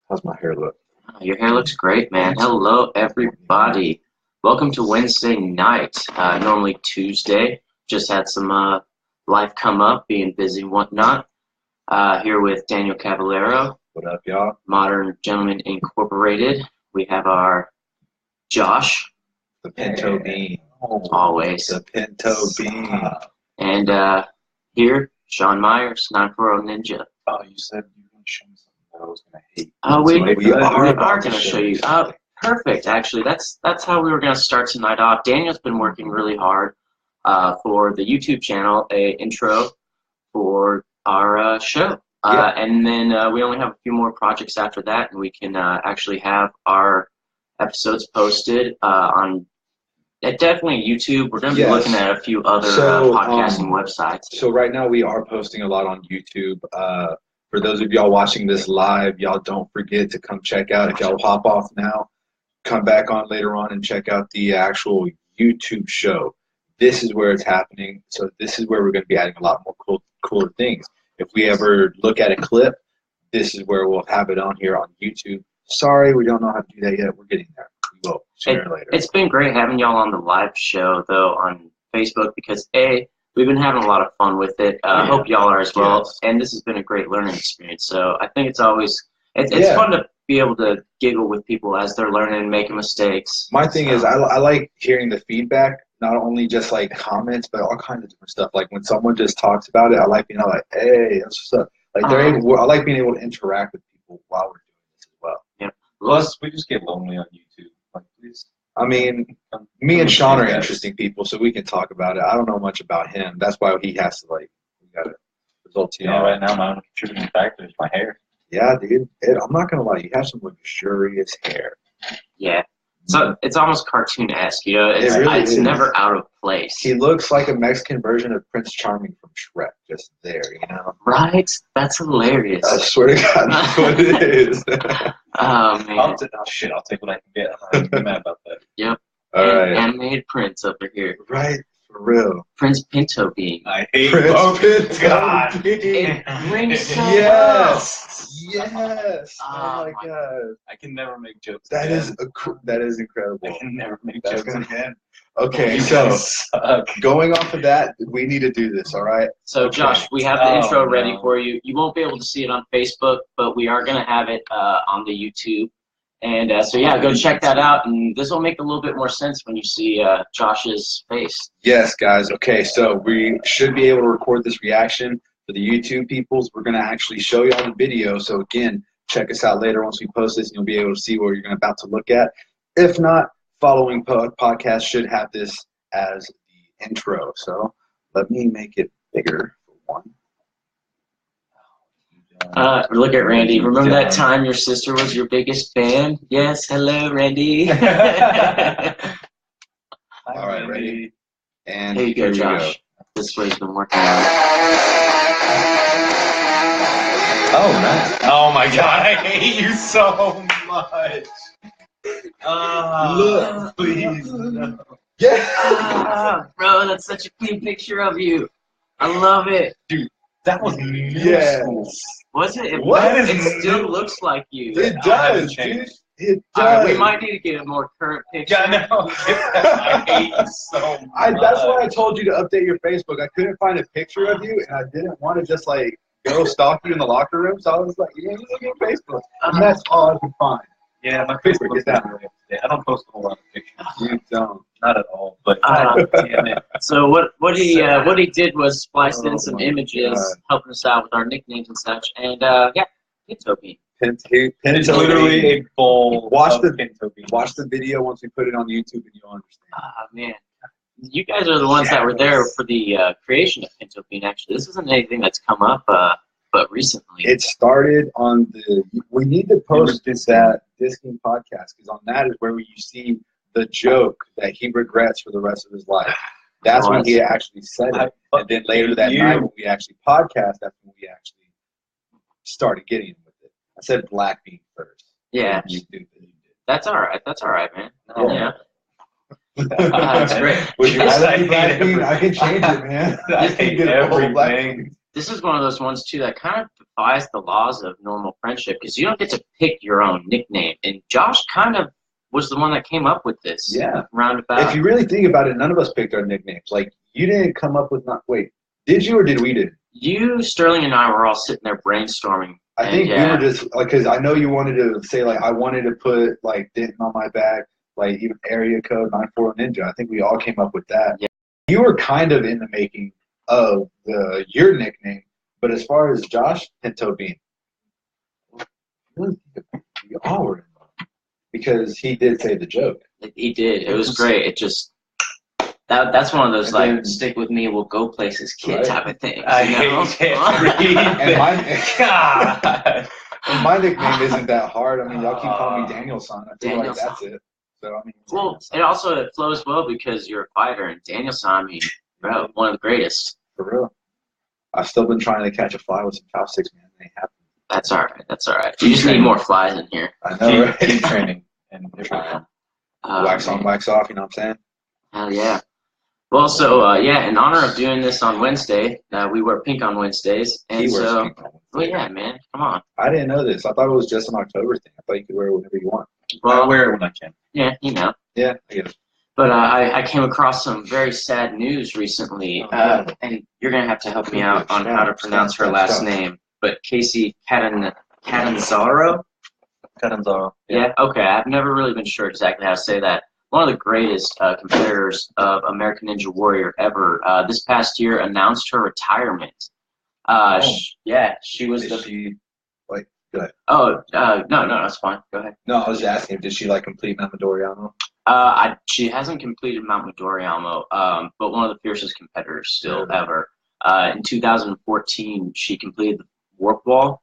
How's my hair look? Oh, your hair looks great, man. Hello, everybody. Welcome to Wednesday night. Normally Tuesday. Just had some life come up, being busy and whatnot. Here with Daniel Caballero, What up, y'all? Modern Gentlemen Incorporated. We have our Josh, The Pinto Bean. always. The Pinto Bean. And here, Sean Myers, 940 Ninja. Oh, you said you were going to show me something that I was going to hate. We are about going to show you. Perfect, actually. That's how we were going to start tonight off. Daniel's been working really hard for the YouTube channel, a intro for our show. And then we only have a few more projects after that, and we can actually have our episodes posted on definitely YouTube. We're going to be looking at a few other podcasting websites. So right now we are posting a lot on YouTube. For those of y'all watching this live, y'all don't forget to come check out. If y'all hop off now, come back on later on and check out the actual YouTube show. This is where it's happening. So this is where we're going to be adding a lot more cooler things. If we ever look at a clip, this is where we'll have it on here on YouTube. Sorry, we don't know how to do that yet. We're getting there. We will sooner or later. It's been great having y'all on the live show, though, on Facebook because, we've been having a lot of fun with it. I hope y'all are as well. Yes. And this has been a great learning experience. So I think it's always it's fun to be able to giggle with people as they're learning and making mistakes. My thing is I like hearing the feedback, not only just like comments, but all kinds of different stuff. Like when someone just talks about it, I like being like, hey, that's what's up. Like I like being able to interact with people while we're doing this as well. Yeah. Plus, we just get lonely on YouTube. Like, please. I mean, me and Sean are interesting people, so we can talk about it. I don't know much about him. That's why he has to, we got to result to right now, my only contributing factor is my hair. Yeah, dude. I'm not going to lie. You have some luxurious hair. Yeah. So it's almost cartoon-esque, you know? It's never out of place. He looks like a Mexican version of Prince Charming from Shrek, just there, you know? Right? That's hilarious. I swear to God, that's what it is. Oh, man. I'll take what I can get. I'm not mad about that. Yep. All right. Animated Prince over here. Right, for real. Prince Pinto Bean. I hate Prince Pinto. God. It rings so Yes. Oh my God. I can never make jokes. That is incredible. I can never make jokes again. Okay, so going off of that, we need to do this, all right? So, Josh, we have the intro ready for you. You won't be able to see it on Facebook, but we are going to have it on the YouTube. And go check that out. And this will make a little bit more sense when you see Josh's face. Yes, guys. Okay, so we should be able to record this reaction for the YouTube peoples. We're going to actually show you all the video. So, again, check us out later once we post this, and you'll be able to see what you're about to look at. If not, following podcast should have this as the intro. So let me make it bigger for one. Look at Randy. Remember that time your sister was your biggest fan? Yes. Hello, Randy. All right, ready? And here you go, Josh. This way's been working out. Oh, nice. Oh, my God. I hate you so much. Look, please. No. Yeah. Bro, that's such a clean picture of you. I love it. Dude, that was Was it? It still looks like you. It does, dude. It does. does. We might need to get a more current picture. Yeah, no. I hate you so much. That's why I told you to update your Facebook. I couldn't find a picture of you, and I didn't want to just go stalk you in the locker room. So I was like, you look at Facebook, and that's all I could find. Yeah, my Facebook is that. I don't post a lot of pictures. You don't. Not at all. But damn it. So what he did was splice in some images, helping us out with our nicknames and such. And Pinto Bean. It's literally a bowl. Watch the Pinto Bean. Watch the video once we put it on YouTube, and you'll understand. Man, you guys are the ones that were there for the creation of Pinto Bean. Actually, this isn't anything that's come up. But recently, it started on we need to post that Disking podcast, because on that is where you see the joke that he regrets for the rest of his life. That's when he actually said it. And then later that night when we actually podcast, that's when we actually started getting with it. I said black bean first. Yeah. You stupid. That's all right. That's all right, man. No. Yeah. That's great. I can change it, man. I hate everything. this is one of those ones too that kind of defies the laws of normal friendship because you don't get to pick your own nickname. And Josh kind of was the one that came up with this. Yeah. Roundabout. If you really think about it, none of us picked our nicknames. Like, you didn't come up with wait, did you or did we do? You, Sterling, and I were all sitting there brainstorming. I think we were just like, because I know you wanted to say like I wanted to put like Denton on my back, like even area code 94 Ninja. I think we all came up with that. Yeah. You were kind of in the making of your nickname, but as far as Josh Pinto Bean, we all were involved because he did say the joke. He did. It was great. It just that's one of those And like then- stick with me, we'll go places, kid Right. type of thing. I you know? can't breathe. God. And my nickname isn't that hard. I mean, y'all keep calling me Daniel-san. I feel like Daniel-san. that's it. So I mean, Well, it flows well because you're a fighter, and Daniel-san, I mean, bro, one of the greatest. for real. I've still been trying to catch a fly with some chopsticks, man. They happen. That's all right. That's all right. You just need more flies in here. I know, right? Keep training. And you're fine. Wax on, Man. wax off. You know what I'm saying? Hell yeah. Well, so in honor of doing this on Wednesday, we wear pink on Wednesdays, and He wears so, pink on. well, yeah, man, come on. I didn't know this. I thought it was just an October thing. I thought you could wear it whenever you want. I Well, wear it when I can. yeah, you know. Yeah, I get it. But I came across some very sad news recently, Oh, no. and you're gonna have to help me out on how to pronounce her last name. But Casey Catanzaro. Catanzaro. Yeah. Okay. I've never really been sure exactly how to say that. One of the greatest competitors of American Ninja Warrior ever. This past year announced her retirement. She was Did the. she, like, go ahead. Oh no, that's fine. Go ahead. No, I was just asking, did she, like, complete Mamadoriano? She hasn't completed Mount Midoriyama, but one of the fiercest competitors still Yeah. ever. In 2014, she completed the warp wall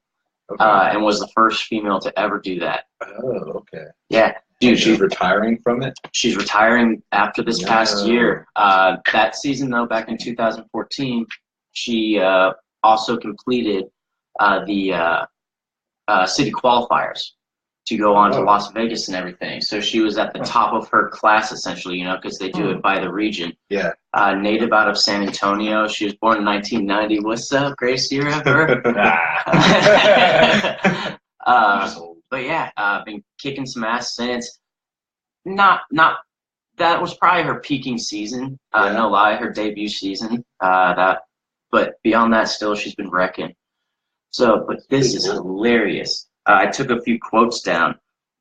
Okay. and was the first female to ever do that. Oh, okay. Yeah, Dude, dude, she's retiring from it? she's retiring after this past No. year. That season, though, back in 2014, she also completed the city qualifiers to go on to Oh. Las Vegas and everything. So she was at the top of her class, essentially, you know, because they do it by the region. Yeah. Native out of San Antonio. She was born in 1990. What's up? Greatest year ever. But yeah, been kicking some ass since. Not that was probably her peaking season. Yeah. No lie, her debut season. But beyond that, still she's been wrecking. So, but this is hilarious. I took a few quotes down,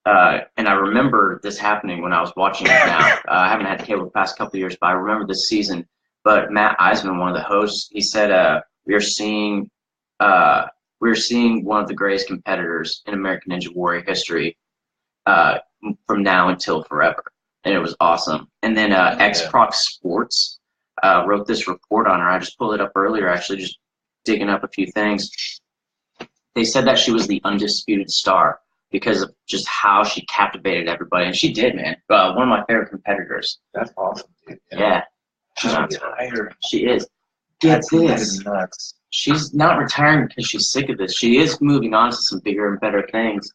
and I remember this happening when I was watching it now. I haven't had cable the past couple of years, but I remember this season. But Matt Eisman, one of the hosts, he said, "We're seeing one of the greatest competitors in American Ninja Warrior history from now until forever," and it was awesome. And then X-Proc Sports wrote this report on her. I just pulled it up earlier, actually, just digging up a few things. They said that she was the undisputed star because of just how she captivated everybody, and she did, man. One of my favorite competitors. That's awesome, dude. Yeah, She's Uh, retired. she is. Get this. That's nuts. She's not retiring because she's sick of this. She is moving on to some bigger and better things.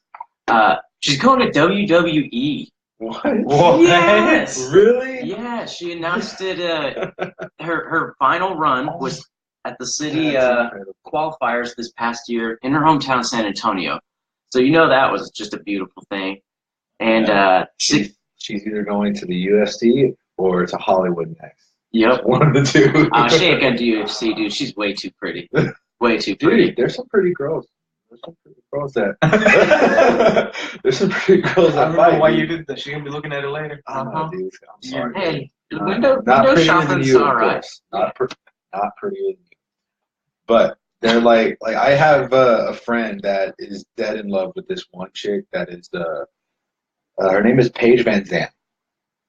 She's going to WWE. What? What? Yes. Really? Yeah, she announced it. Her final run was at the city That's incredible. qualifiers this past year in her hometown, San Antonio. So you know that was just a beautiful thing. And She's either going to the UFC or to Hollywood next. yep, One of the two. she ain't gonna do UFC, dude. She's way too pretty. Way too pretty. Dude, there's some pretty girls. There's some pretty girls that. There's some pretty girls I that don't fight. know why dude. you did that. She's gonna be looking at it later. I know, Uh-huh. dude. I'm sorry. Hey, dude. window Not prettier than shopping's you, of all right. course. Not prettier than you. But they're like I have a friend that is dead in love with this one chick that is her name is Paige Van Zandt.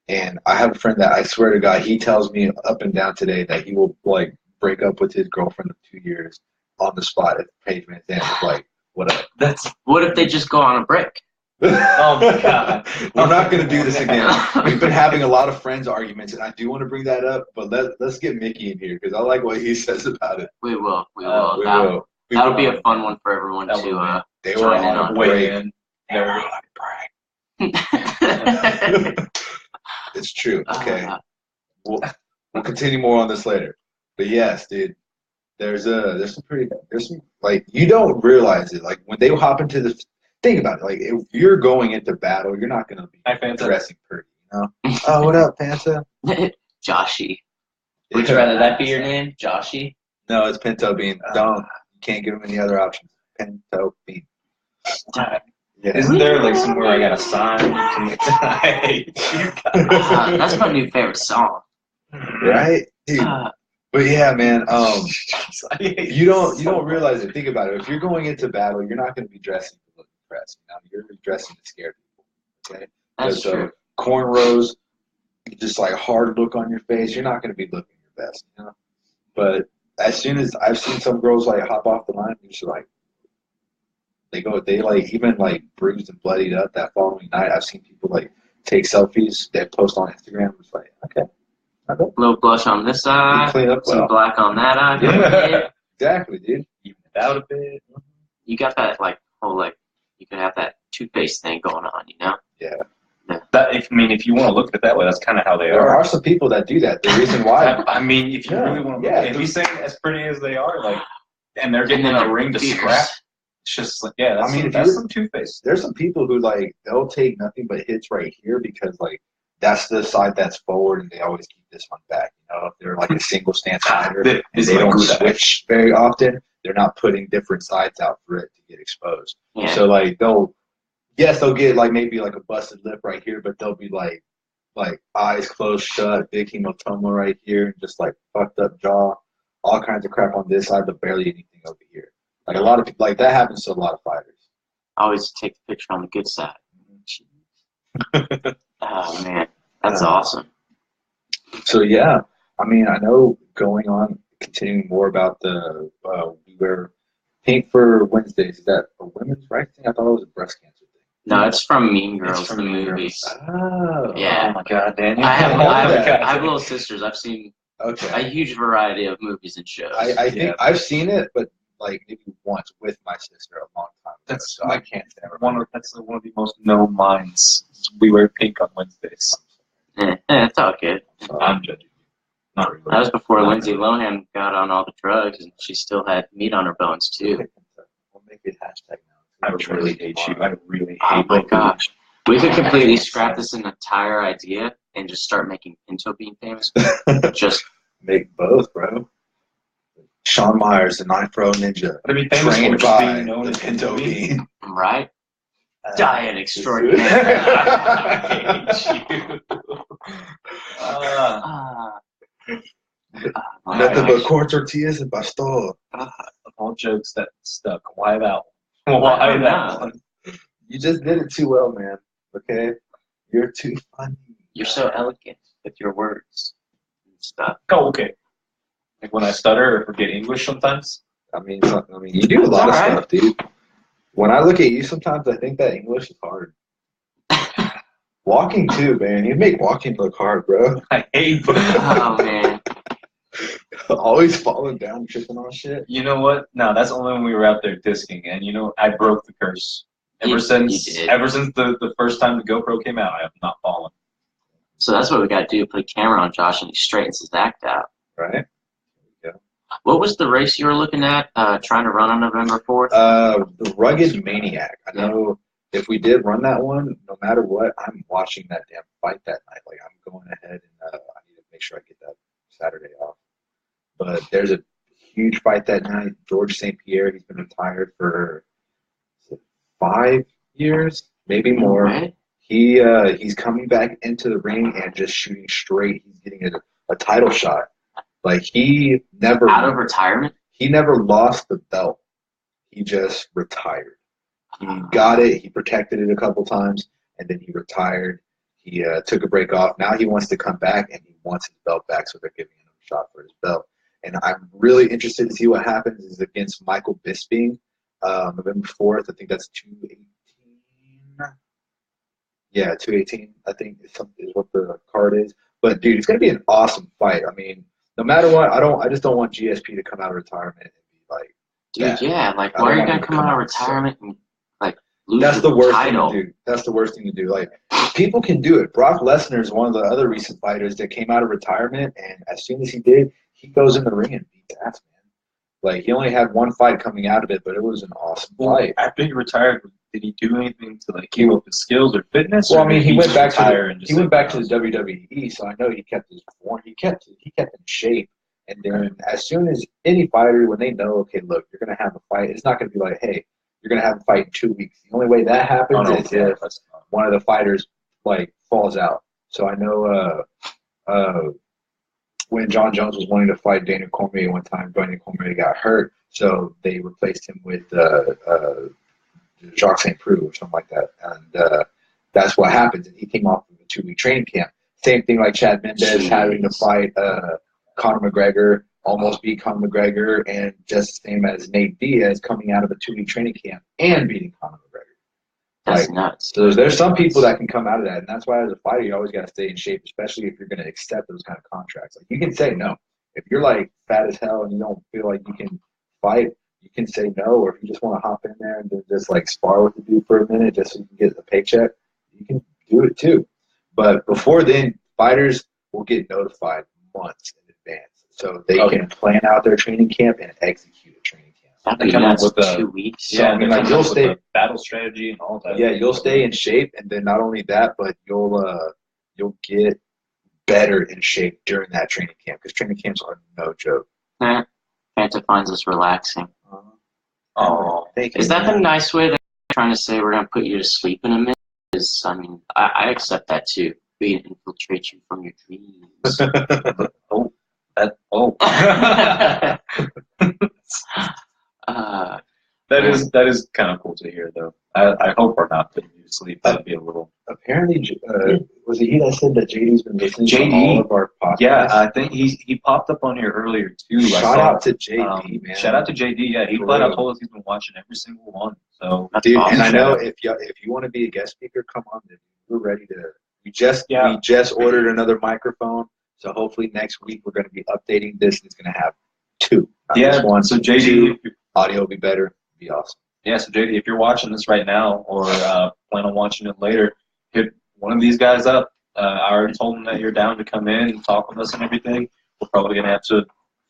And I have a friend that I swear to God, he tells me up and down today that he will like break up with his girlfriend of 2 years on the spot if Paige Van Zandt is like, what up? That's What if they just go on a break? Oh my God. We're not going to do this again. We've been having a lot of friends arguments, and I do want to bring that up, but let's get Mickey in here because I like what he says about it. We will. We will. Uh, We That- will. We That'll will. be a fun one for everyone That will to. They were join in on a on. break. way in. They were on a break. It's true. Okay. We'll continue more on this later. But yes, dude. there's some like you don't realize it. Like when they hop into the think about it. Like if you're going into battle, you're not gonna be Hi, Fanta. dressing pretty. You know? Oh, what up, Panta? Joshy. Would you rather that be your name, Joshy? No, it's Pinto Bean. Don't. You can't give him any other options. Pinto Bean. Yeah. Isn't there like somewhere I got a sign? I hate you guys. That's my new favorite song. Right? Dude. But yeah, man, you don't realize it. Think about it. If you're going into battle, you're not going to be dressing to look impressed. You know? You're dressing to scare people. Okay? That's true. Cornrows, just like hard look on your face, you're not going to be looking your best. You know? But as soon as I've seen some girls like hop off the line, you're just like, they like even like bruised and bloodied up that following night. I've seen people like take selfies that post on Instagram. It's like, okay. A little blush on this side, some black on that eye. Yeah, exactly, dude. Even it out a bit. You got that like whole like you can have that toothpaste thing going on, you know? Yeah. If you want to look at it that way, that's kind of how they are. There are some people that do that. The reason why. I mean, if you really want to, if you say as pretty as they are, like, and they're getting in a ring to scrap, it's just like, yeah. That's some toothpaste. There's some people who like they'll take nothing but hits right here because like. That's the side that's forward, and they always keep this one back. You know, if they're like a single stance fighter and they don't switch very often, they're not putting different sides out for it to get exposed. Yeah. So like they'll get like maybe like a busted lip right here, but they'll be like eyes closed shut, big hematoma right here, and just like fucked up jaw, all kinds of crap on this side, but barely anything over here. Like a lot of people, like that happens to a lot of fighters. I always take the picture on the good side. Oh man, that's awesome. So yeah, I mean, I know continuing more about the we wear pink for Wednesdays. Is that a women's rights thing? I thought it was a breast cancer thing. No, it's from Mean Girls, the movie. Oh, yeah. Oh my God, Daniel. I have little sisters. I've seen a huge variety of movies and shows. I think I've seen it, but like maybe once with my sister a long time ago. That's I can't one of the most known lines. We wear pink on Wednesdays. It's all good. I'm judging. Not really. That was before Lindsay Lohan got on all the drugs, and she still had meat on her bones too. We'll make it hashtag now. I really hate you. I really hate. Oh my gosh, we could completely scrap this entire idea and just start making Pinto Bean famous. Just make both, bro. Shawn Myers, the Knife Pro Ninja, trained by the Pinto Bean. Right? Diet extraordinaire. I hate you. Nothing but corn tortillas and pastor. All jokes that stuck. Why that one? Why that one? You just did it too well, man. Okay? You're too funny. You're so elegant with your words and stuff. Oh, okay. Like when I stutter or forget English sometimes. I mean, you do a lot of stuff, dude. When I look at you, sometimes I think that English is hard. Walking too, man. You make walking look hard, bro. I hate. Oh man. Always falling down, tripping on shit. You know what? No, that's only when we were out there disking, and you know I broke the curse. Ever since the first time the GoPro came out, I have not fallen. So that's what we got to do: put a camera on Josh, and he straightens his act out. Right. What was the race you were looking at, trying to run on November 4th? The Rugged Maniac. I know if we did run that one, no matter what, I'm watching that damn fight that night. Like, I'm going ahead and I need to make sure I get that Saturday off. But there's a huge fight that night. George St. Pierre, he's been retired for 5 years, maybe more. Right. He's coming back into the ring and just shooting straight. He's getting a title shot. Like he never out of retirement. He never lost the belt. He just retired. He got it. He protected it a couple times, and then he retired. He took a break off. Now he wants to come back, and he wants his belt back, so they're giving him a shot for his belt. And I'm really interested to see what happens is against Michael Bisping, November 4th. I think that's 218. Yeah, 218. I think is what the card is. But dude, it's gonna be an awesome fight. I mean, no matter what, I just don't want GSP to come out of retirement and be like, dude, yeah, like why are you gonna come out of retirement and like lose that's the worst title? thing to do. That's the worst thing to do. Like people can do it. Brock Lesnar is one of the other recent fighters that came out of retirement, and as soon as he did, he goes in the ring and beats ass, man. Like, he only had one fight coming out of it, but it was an awesome fight. After he retired, did he do anything to like keep up his skills or fitness? Well, or I mean, did he went just back to retire and just the like, WWE, so I know he kept his form. He kept in shape. And then as soon as any fighter, when they know, okay, look, you're gonna have a fight, it's not gonna be like, hey, you're gonna have a fight in 2 weeks. The only way that happens is if one of the fighters like falls out. So I know when John Jones was wanting to fight Daniel Cormier one time, Daniel Cormier got hurt, so they replaced him with Jacques St. Preux or something like that. And that's what happens. And he came off of a 2-week training camp. Same thing like Chad Mendes having to fight Conor McGregor, almost beat Conor McGregor, and just the same as Nate Diaz coming out of a 2-week training camp and beating Conor McGregor. That's nuts. So there's some people that can come out of that, and that's why as a fighter you always got to stay in shape, especially if you're going to accept those kind of contracts. Like, you can say no. If you're like fat as hell and you don't feel like you can fight, you can say no. Or if you just want to hop in there and just like spar with the dude for a minute just so you can get a paycheck, you can do it too. But before then, fighters will get notified months in advance, so they can plan out their training camp and execute a training camp. That'd be nuts with 2 weeks. Yeah, I mean, like, you'll stay battle strategy and all that. Yeah, you'll stay in shape, and then not only that, but you'll get better in shape during that training camp, because training camps are no joke. Fanta finds us relaxing. Oh, is that the nice way that you're trying to say we're gonna put you to sleep in a minute? Because I mean, I accept that too. We infiltrate you from your dreams. That is kind of cool to hear, though. I hope we're not putting you to sleep. That'd be a little. Apparently, was it he that said that JD's been listening to all of our podcasts? Yeah, I think he popped up on here earlier too. Shout out to JD, man. Shout out to JD. Yeah, he flat out told us he's been watching every single one. So, dude, awesome. And I know if you want to be a guest speaker, come on, dude. We're ready to. We just ordered another microphone, so hopefully next week we're going to be updating this. It's going to have 2. Yeah, one. So JD, audio will be better. It'll be awesome. Yeah, so JD, if you're watching this right now or plan on watching it later, hit one of these guys up. I already told them that you're down to come in and talk with us and everything. We're probably going to have to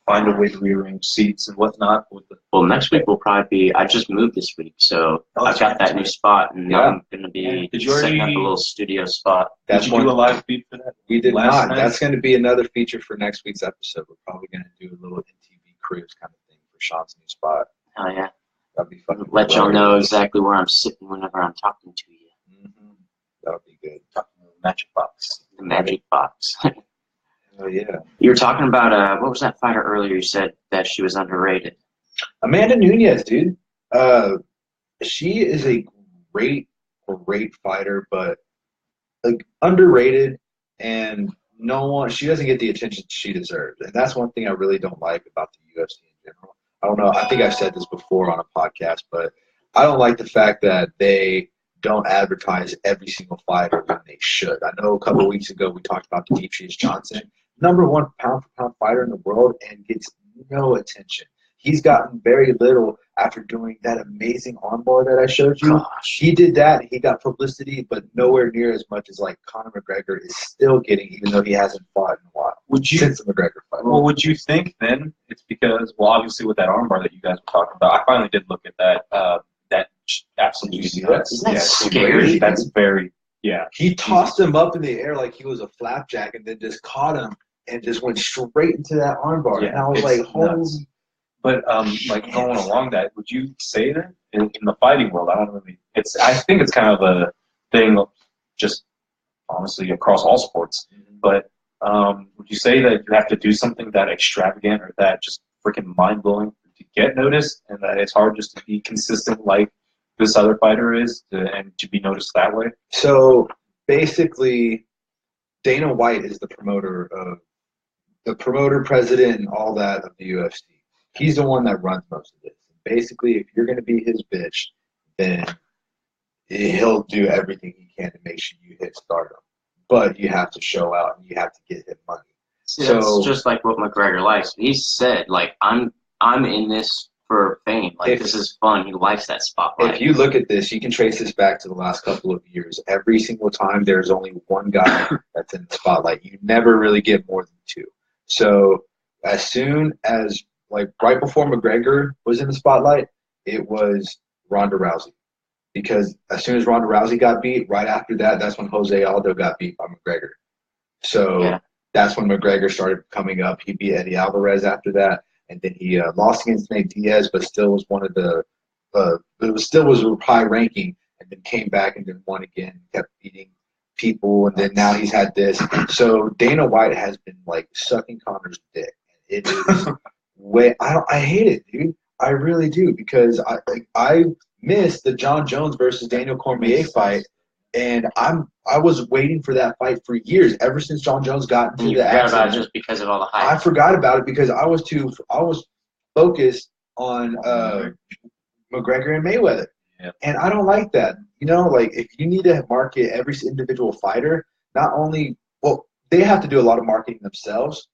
find a way to rearrange seats and whatnot. Well, next week will probably be, I just moved this week, so I've got that new spot, and I'm going to be setting up a little studio spot. Did you do a live feed for that? We did not. That's going to be another feature for next week's episode. We're probably going to do a little MTV cruise kind of thing for Sean's new spot. Oh, yeah. That'd be fun. Let y'all know exactly where I'm sitting whenever I'm talking to you. Mm-hmm. That would be good. Talking to the magic box. The magic box. Oh, yeah. You were talking about, what was that fighter earlier? You said that she was underrated. Amanda Nunes, dude. She is a great fighter, but like underrated, and she doesn't get the attention she deserves. And that's one thing I really don't like about the UFC in general. I don't know. I think I've said this before on a podcast, but I don't like the fact that they don't advertise every single fighter when they should. I know a couple of weeks ago we talked about Demetrius Johnson, #1 pound-for-pound fighter in the world, and gets no attention. He's gotten very little after doing that amazing armbar that I showed you. Gosh. He did that. He got publicity, but nowhere near as much as like Conor McGregor is still getting, even though he hasn't fought in a while. Since the McGregor fight. Well, would you think then it's because, well, obviously with that armbar that you guys were talking about, I finally did look at that. That absolutely, Isn't that scary? That's very, yeah. He tossed him up in the air like he was a flapjack, and then just caught him and just went straight into that armbar. Yeah, and I was like, holy. But like going along that, would you say that in the fighting world? I think it's kind of a thing, just honestly across all sports. But would you say that you have to do something that extravagant or that just freaking mind blowing to get noticed, and that it's hard just to be consistent like this other fighter is, and to be noticed that way? So basically, Dana White is the promoter, president, and all that of the UFC. He's the one that runs most of this. Basically, if you're going to be his bitch, then he'll do everything he can to make sure you hit stardom. But you have to show out, and you have to get him money. It's just like what McGregor likes. He said, like, I'm in this for fame. Like, this is fun. He likes that spotlight. If you look at this, you can trace this back to the last couple of years. Every single time, there's only one guy that's in the spotlight. You never really get more than 2. So as soon as like right before McGregor was in the spotlight, it was Ronda Rousey. Because as soon as Ronda Rousey got beat, right after that, that's when Jose Aldo got beat by McGregor. So that's when McGregor started coming up. He beat Eddie Alvarez after that, and then he lost against Nate Diaz, but still was one of the still was a high ranking, and then came back and then won again, kept beating people, and then now he's had this. So Dana White has been like sucking Connor's dick. It is I hate it, dude. I really do, because I missed the John Jones versus Daniel Cormier fight, and I was waiting for that fight for years, ever since John Jones got into the accident. About it just because of all the hype. I forgot about it because I was focused on McGregor and Mayweather, and I don't like that. You know, like if you need to market every individual fighter, not only they have to do a lot of marketing themselves,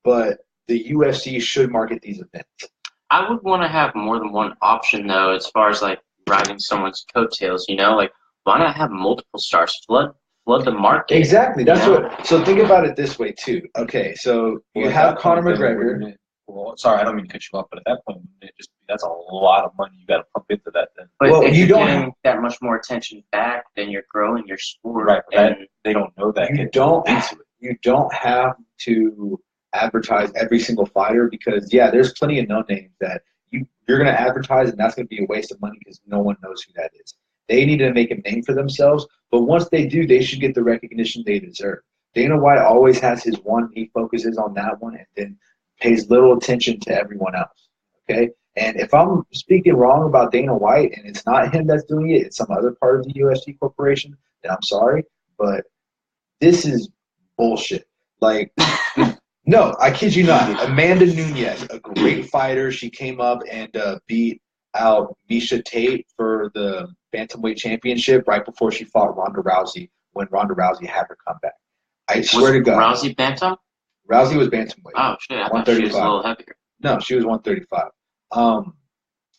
but the UFC should market these events. I would want to have more than one option, though, as far as, like, riding someone's coattails, you know? Like, why not have multiple stars? Flood the market. Exactly. That's what – so think about it this way, too. Okay, so you have Conor McGregor. Well, sorry, I don't mean to cut you off, but at that point, that's a lot of money you got to pump into that then. But if you're getting that much more attention back, then you're growing your sport. Right, but they don't know that. You don't have to – advertise every single fighter, because there's plenty of no names that you're going to advertise, and that's going to be a waste of money because no one knows who that is. They need to make a name for themselves, but once they do, they should get the recognition they deserve. Dana White always has his one, he focuses on that one, and then pays little attention to everyone else. Okay, and if I'm speaking wrong about Dana White and it's not him that's doing it, it's some other part of the UFC corporation, then I'm sorry, but this is bullshit. Like. No, I kid you not. Amanda Nunes, a great fighter. She came up and beat out Miesha Tate for the Bantamweight Championship right before she fought Ronda Rousey when Ronda Rousey had her comeback. I swear to God. Rousey Bantam? Rousey was Bantamweight. Oh, shit. I thought she was a little heavier. No, she was 135.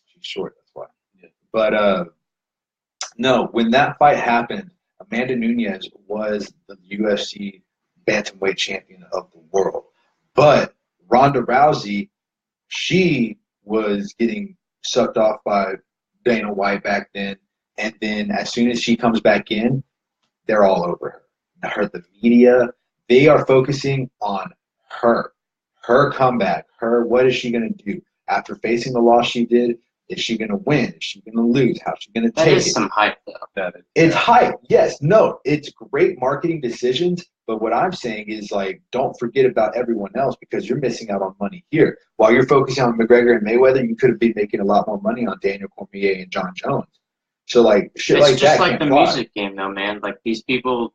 She's short, that's why. Yeah. But, no, when that fight happened, Amanda Nunes was the UFC Bantamweight champion of the world. But Ronda Rousey, she was getting sucked off by Dana White back then. And then as soon as she comes back in, they're all over her. The media, they are focusing on her comeback, what is she going to do? After facing the loss she did, is she going to win? Is she going to lose? How's she going to take it? That is some hype, though. It's hype. Yes. No, it's great marketing decisions. But what I'm saying is, like, don't forget about everyone else, because you're missing out on money here. While you're focusing on McGregor and Mayweather, you could have been making a lot more money on Daniel Cormier and John Jones. So, like, shit like that. It's just like the music game, though, man. Like, these people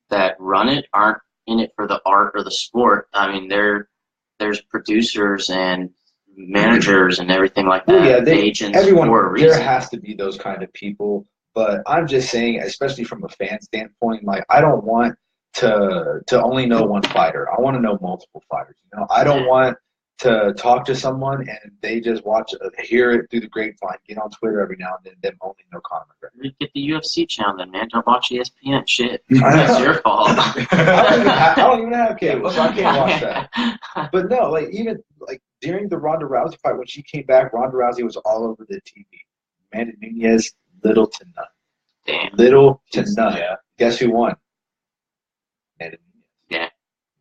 that run it aren't in it for the art or the sport. I mean, there's producers and managers and everything like that. Agents for a reason. There has to be those kind of people. But I'm just saying, especially from a fan standpoint, like, I don't want to only know one fighter. I want to know multiple fighters. You know, I don't want to talk to someone and they just hear it through the grapevine, get on Twitter every now and then, them only know Conor McGregor. Get the UFC channel then, man. Don't watch ESPN. Shit. That's your fault. I don't even have cable, so I can't watch that. But no, like, even like during the Ronda Rousey fight, when she came back, Ronda Rousey was all over the TV. Amanda Nunes, little to none. Damn. Little to none. Yeah. Guess who won? Amanda Nunes. Yeah.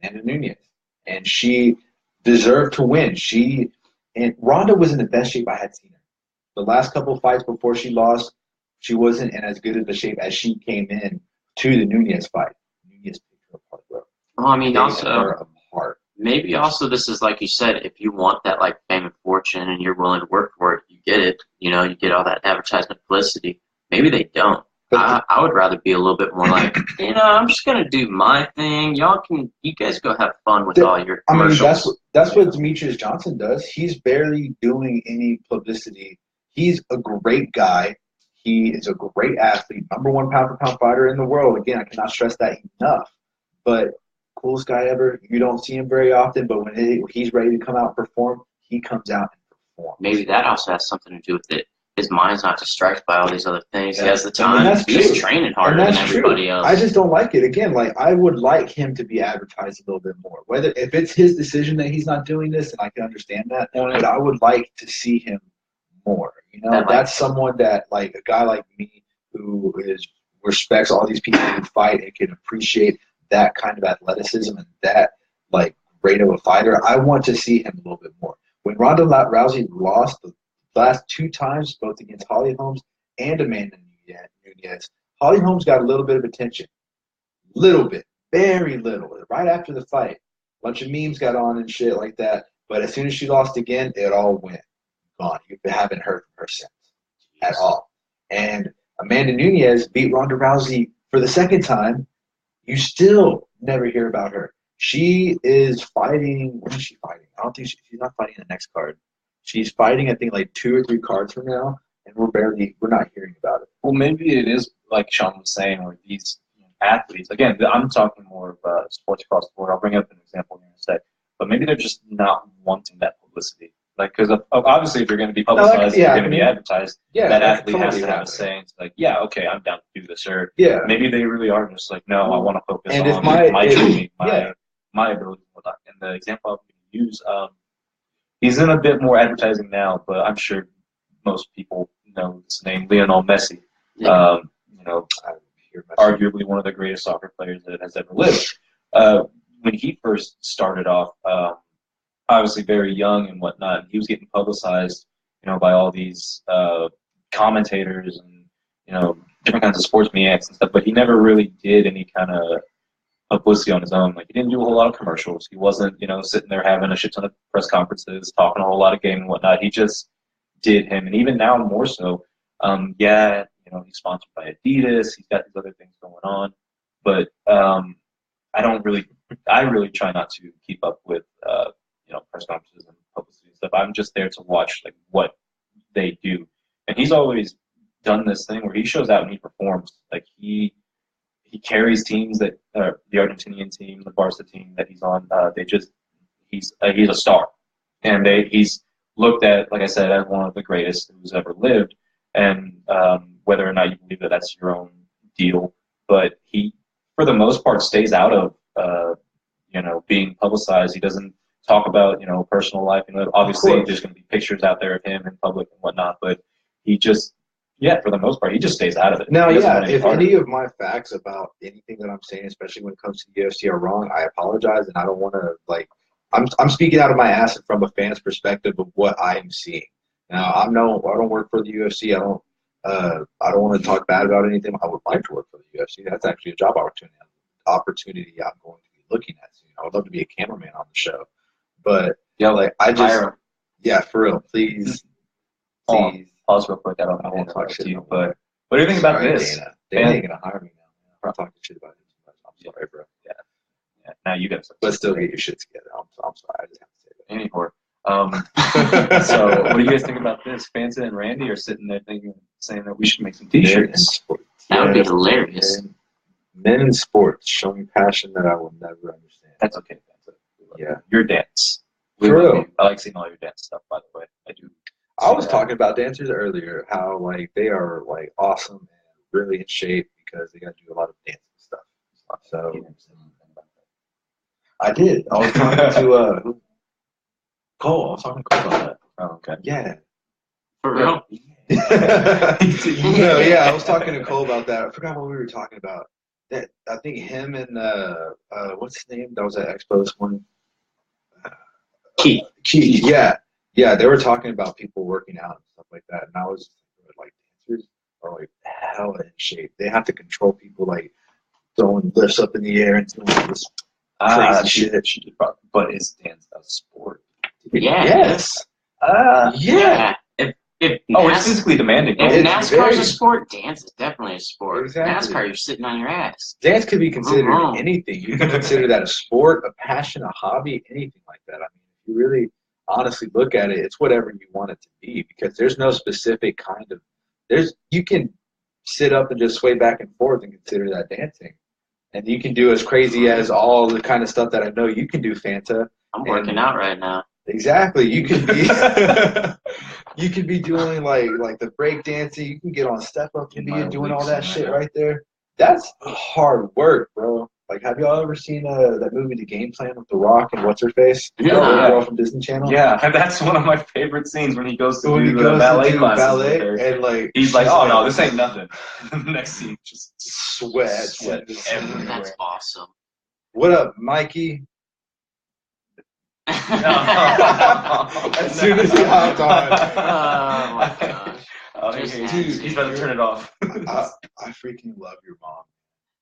Amanda Nunes. And she deserved to win. And Ronda was in the best shape I had seen her. The last couple of fights before she lost, she wasn't in as good of a shape as she came in to the Nunes fight. Nunes picked her apart, bro. Well, I mean, also, maybe also this is like you said, if you want that like fame and fortune and you're willing to work for it, you get it. You know, you get all that advertisement publicity. Maybe they don't. I would rather be a little bit more like, you know, I'm just gonna do my thing. You guys go have fun with all your commercials. I mean, that's what Demetrius Johnson does. He's barely doing any publicity. He's a great guy. He is a great athlete, #1 pound-for-pound fighter in the world. Again, I cannot stress that enough. But coolest guy ever. You don't see him very often, but when he's ready to come out and perform, he comes out and performs. Maybe that also has something to do with it. his mind's not distracted by all these other things. Yeah. He has the I mean, time. that's He's true. training And harder than that's everybody true. else. I just don't like it. Again, like I would like him to be advertised a little bit more. Whether if it's his decision that he's not doing this, and I can understand that, but I would like to see him more. You know, that's someone that like a guy like me who respects all these people who fight and can appreciate that kind of athleticism and that like great of a fighter. I want to see him a little bit more. When Ronda Rousey lost the last 2 times, both against Holly Holmes and Amanda Nunes, Holly Holmes got a little bit of attention. Little bit. Very little. Right after the fight. A bunch of memes got on and shit like that. But as soon as she lost again, it all went. Gone. You haven't heard from her since. At all. And Amanda Nunes beat Ronda Rousey for the 2nd time. You still never hear about her. She is fighting. When is she fighting? I don't think she's not fighting the next card. She's fighting, I think, like 2 or 3 cards from now, and we're not hearing about it. Well, maybe it is like Sean was saying, where these athletes. Again, I'm talking more of sports across the board. I'll bring up an example in a sec, but maybe they're just not wanting that publicity. Like, because obviously, if you're going to be publicized, you're going to be advertised. That athlete has to have a saying. It's like, yeah, okay, I'm down to do this, or maybe they really are just like, no, I want to focus on my training, my ability, and whatnot. And the example I'm going to use, he's in a bit more advertising now, but I'm sure most people know his name, Lionel Messi. Yeah. Arguably one of the greatest soccer players that has ever lived. When he first started off, obviously very young and whatnot, he was getting publicized, by all these commentators and different kinds of sports maniacs and stuff. But he never really did any kind of publicity on his own. Like, he didn't do a whole lot of commercials. He wasn't, sitting there having a shit ton of press conferences, talking a whole lot of game and whatnot. He just did him, and even now more so. He's sponsored by Adidas. He's got these other things going on, but I really try not to keep up with press conferences and publicity and stuff. I'm just there to watch like what they do, and he's always done this thing where he shows out and he performs. Like he carries teams that the Argentinian team, the Barca team that he's on. He's a star, and he's looked at, like I said, as one of the greatest who's ever lived. And whether or not you believe that that's your own deal, but he, for the most part, stays out of being publicized. He doesn't talk about personal life. Obviously, there's going to be pictures out there of him in public and whatnot, but he just, for the most part, he just stays out of it. Now, if any of my facts about anything that I'm saying, especially when it comes to the UFC, are wrong, I apologize, and I don't want to I'm speaking out of my ass from a fan's perspective of what I am seeing. Now, I don't work for the UFC. I don't want to talk bad about anything. I would like to work for the UFC. That's actually a job opportunity I'm going to be looking at soon. I would love to be a cameraman on the show. But for real, please. Pause real quick. I won't talk shit to you, but what do you think about this? Dana ain't gonna hire me now. I'm talking shit about him. I'm sorry, bro. Yeah. Now you got to. But still, get your shit together. I'm sorry. I just have to say that. Anymore. So, what do you guys think about this? Fanta and Randy are sitting there saying that we should make some T-shirts. That would be hilarious. Men in sports showing passion that I will never understand. That's okay, Fanta. Yeah, your dance. For real. I like seeing all your dance stuff. By the way, I do. I was talking about dancers earlier. How they are awesome and really in shape because they got to do a lot of dancing stuff. So I did. I was talking to Cole. I was talking to Cole about that. Oh, okay. Yeah. For real? I was talking to Cole about that. I forgot what we were talking about. That I think him and what's his name? That was at Expo this morning. Keith. Yeah. Yeah, they were talking about people working out and stuff like that, and I was dancers are hella in shape. They have to control people throwing lifts up in the air and doing this crazy shit. She did probably, but is dance a sport? Yeah. Yes. Yeah. It's physically demanding. If NASCAR is a sport, dance is definitely a sport. Exactly. NASCAR, you're sitting on your ass. Dance could be considered anything. You can consider that a sport, a passion, a hobby, anything like that. I mean, if you really honestly look at it, it's whatever you want it to be, because there's no specific kind of you can sit up and just sway back and forth and consider that dancing, and you can do as crazy as all the kind of stuff that I know you can do, Fanta. I'm working out right now. Exactly. You could be you could be doing like the break dancing. You can get on step up and be doing all that shit right there. That's hard work, bro. Like, have y'all ever seen that movie, The Game Plan, with The Rock and what's her face? Yeah. That little girl from Disney Channel. Yeah, that's one of my favorite scenes when he goes to When he do goes the ballet to do classes ballet with her. and like He's like, she's oh no, this ain't nothing. The next scene, just sweat Sweat everywhere. That's awesome. What up, Mikey? as soon as he hopped on. Oh my gosh. Oh, Just dude, had he's to. about to turn it off. I freaking love your mom.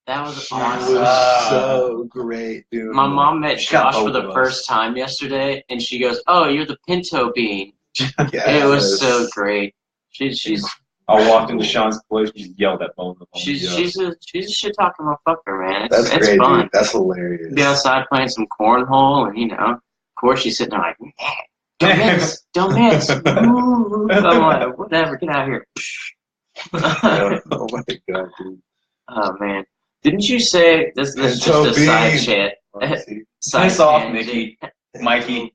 That was She awesome. was so great, dude. My mom met She got Josh for both the of first time yesterday, and she goes, "Oh, you're the pinto bean." Yes. It was so great. She's I walked into Sean's place, just yelled at both of them. she's a shit talking motherfucker, man. That's It's great, fun. dude. That's hilarious. Be outside playing some cornhole, and of course she's sitting there like, "Don't miss, don't miss." Ooh. I'm like, whatever, get out of here. Oh my god, dude. Oh man, didn't you say this? This is just a side chat. Side Piss off, tangent. Mickey. Mikey.